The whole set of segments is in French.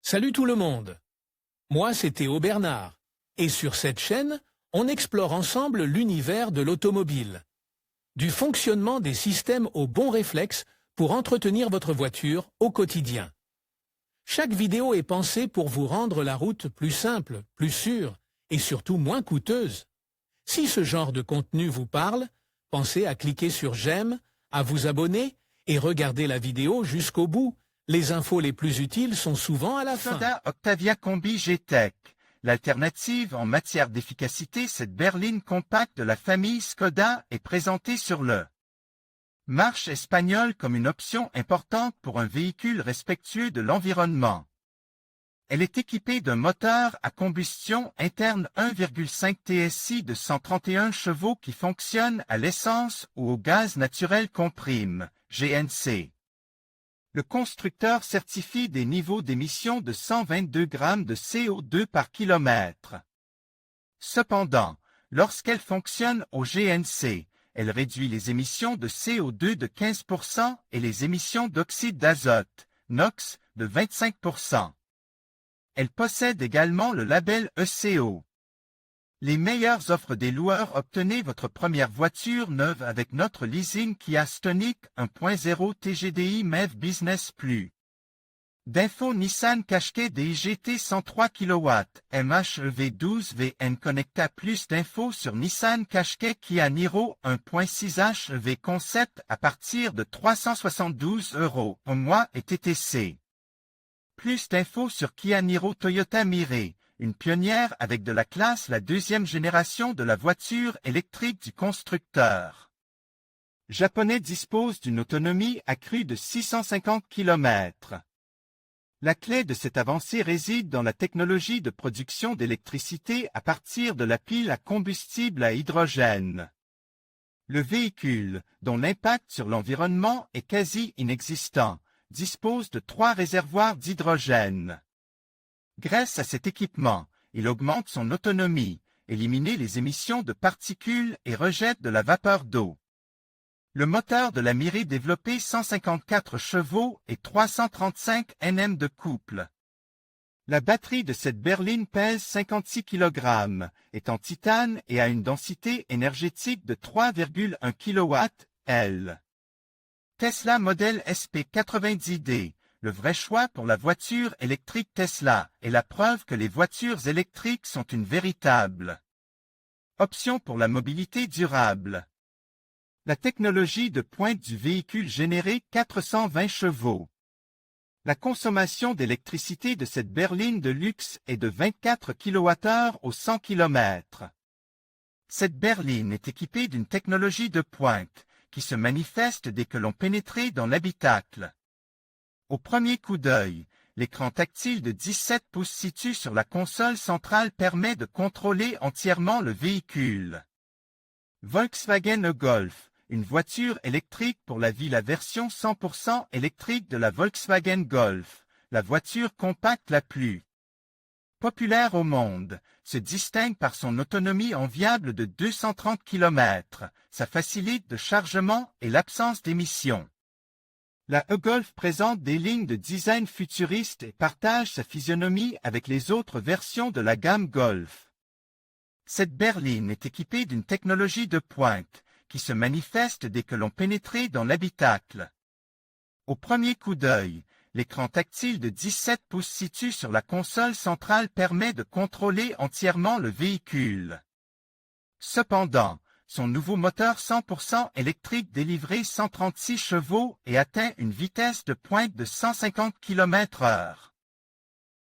Salut tout le monde. Moi, c'est Théo Bernard. Et sur cette chaîne, on explore ensemble l'univers de l'automobile. Du fonctionnement des systèmes aux bons réflexes pour entretenir votre voiture au quotidien. Chaque vidéo est pensée pour vous rendre la route plus simple, plus sûre et surtout moins coûteuse. Si ce genre de contenu vous parle, pensez à cliquer sur j'aime, à vous abonner et regarder la vidéo jusqu'au bout. Les infos les plus utiles sont souvent à la fin. Skoda Octavia Combi G-Tech. L'alternative en matière d'efficacité, cette berline compacte de la famille Skoda est présentée sur le marché espagnol comme une option importante pour un véhicule respectueux de l'environnement. Elle est équipée d'un moteur à combustion interne 1,5 TSI de 131 chevaux qui fonctionne à l'essence ou au gaz naturel comprime, GNC. Le constructeur certifie des niveaux d'émission de 122 grammes de CO2 par kilomètre. Cependant, lorsqu'elle fonctionne au GNC, elle réduit les émissions de CO2 de 15% et les émissions d'oxyde d'azote, NOx, de 25%. Elle possède également le label ECO. Les meilleures offres des loueurs. Obtenez votre première voiture neuve avec notre leasing Kia Stonic 1.0 TGDI MEV Business Plus. D'info Nissan Qashqai DIGT 103 kW, MHEV 12 VN Connecta. Plus d'infos sur Nissan Qashqai Kia Niro 1.6 HEV Concept à partir de 372 € au mois et TTC. Plus d'infos sur Kia Niro Toyota Mirai, une pionnière avec de la classe, la deuxième génération de la voiture électrique du constructeur japonais dispose d'une autonomie accrue de 650 km. La clé de cette avancée réside dans la technologie de production d'électricité à partir de la pile à combustible à hydrogène. Le véhicule, dont l'impact sur l'environnement est quasi inexistant, dispose de 3 réservoirs d'hydrogène. Grâce à cet équipement, il augmente son autonomie, élimine les émissions de particules et rejette de la vapeur d'eau. Le moteur de la Mirai développé 154 chevaux et 335 Nm de couple. La batterie de cette berline pèse 56 kg, est en titane et a une densité énergétique de 3,1 kWh. Tesla Model SP90D. Le vrai choix pour la voiture électrique Tesla est la preuve que les voitures électriques sont une véritable option pour la mobilité durable. La technologie de pointe du véhicule généré 420 chevaux. La consommation d'électricité de cette berline de luxe est de 24 kWh au 100 km. Cette berline est équipée d'une technologie de pointe qui se manifeste dès que l'on pénétre dans l'habitacle. Au premier coup d'œil, l'écran tactile de 17 pouces situé sur la console centrale permet de contrôler entièrement le véhicule. Volkswagen e-Golf, une voiture électrique pour la vie. La version 100% électrique de la Volkswagen Golf, la voiture compacte la plus populaire au monde, se distingue par son autonomie enviable de 230 km, sa facilité de chargement et l'absence d'émissions. La e-Golf présente des lignes de design futuriste et partage sa physionomie avec les autres versions de la gamme Golf. Cette berline est équipée d'une technologie de pointe qui se manifeste dès que l'on pénétre dans l'habitacle. Au premier coup d'œil, l'écran tactile de 17 pouces situé sur la console centrale permet de contrôler entièrement le véhicule. Cependant, son nouveau moteur 100% électrique délivrait 136 chevaux et atteint une vitesse de pointe de 150 km/h.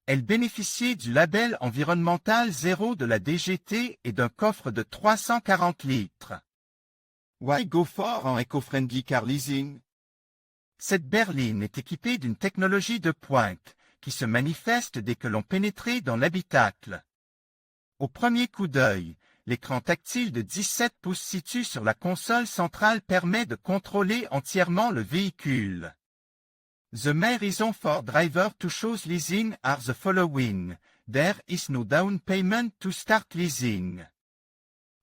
Elle bénéficiait du label environnemental 0 de la DGT et d'un coffre de 340 litres. Why go for en eco-friendly car leasing? Cette berline est équipée d'une technologie de pointe qui se manifeste dès que l'on pénétre dans l'habitacle. Au premier coup d'œil, l'écran tactile de 17 pouces situé sur la console centrale permet de contrôler entièrement le véhicule. The main reason for driver to choose leasing are the following. There is no down payment to start leasing.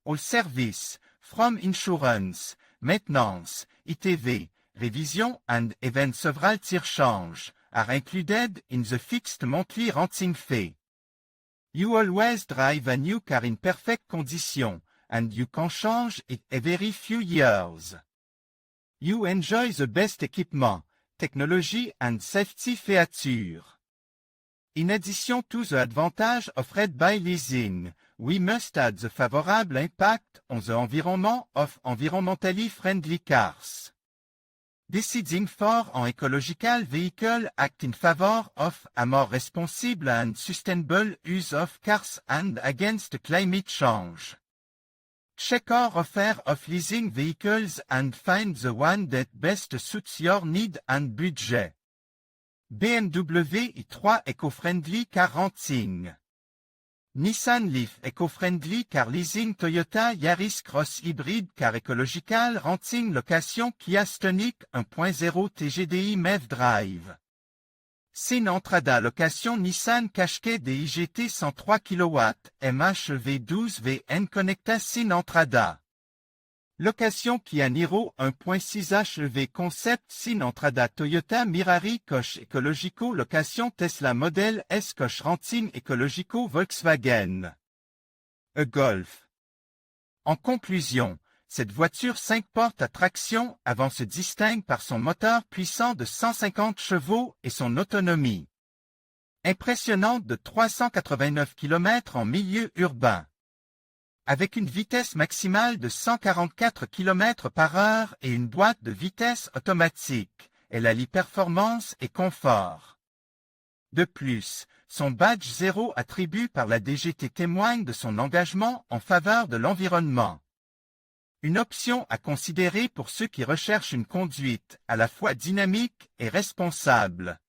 All service, from insurance, maintenance, ITV, révision and even several tire change, are included in the fixed monthly renting fee. You always drive a new car in perfect condition, and you can change it every few years. You enjoy the best equipment, technology and safety features. In addition to the advantage offered by leasing, we must add the favorable impact on the environment of environmentally friendly cars. Deciding for an ecological vehicle act in favor of a more responsible and sustainable use of cars and against climate change. Check our offer of leasing vehicles and find the one that best suits your need and budget. BMW i3 Eco-Friendly Car Renting. Nissan Leaf Eco-Friendly Car Leasing. Toyota Yaris Cross Hybrid Car Ecological Renting. Location Kia Stonic 1.0 TGDI MEV Drive. Entrada. Location Nissan Qashqai DIGT 103 kW MHEV 12 VN Connecta Entrada. Location Kia Niro 1.6 HEV Concept Entrada. Toyota Mirari Coche Ecologico. Location Tesla Model S Coche Renting Ecologico. Volkswagen Golf. En conclusion, cette voiture 5 portes à traction avant se distingue par son moteur puissant de 150 chevaux et son autonomie impressionnante de 389 km en milieu urbain. Avec une vitesse maximale de 144 km/h et une boîte de vitesse automatique, elle allie performance et confort. De plus, son badge 0 attribué par la DGT témoigne de son engagement en faveur de l'environnement. Une option à considérer pour ceux qui recherchent une conduite à la fois dynamique et responsable.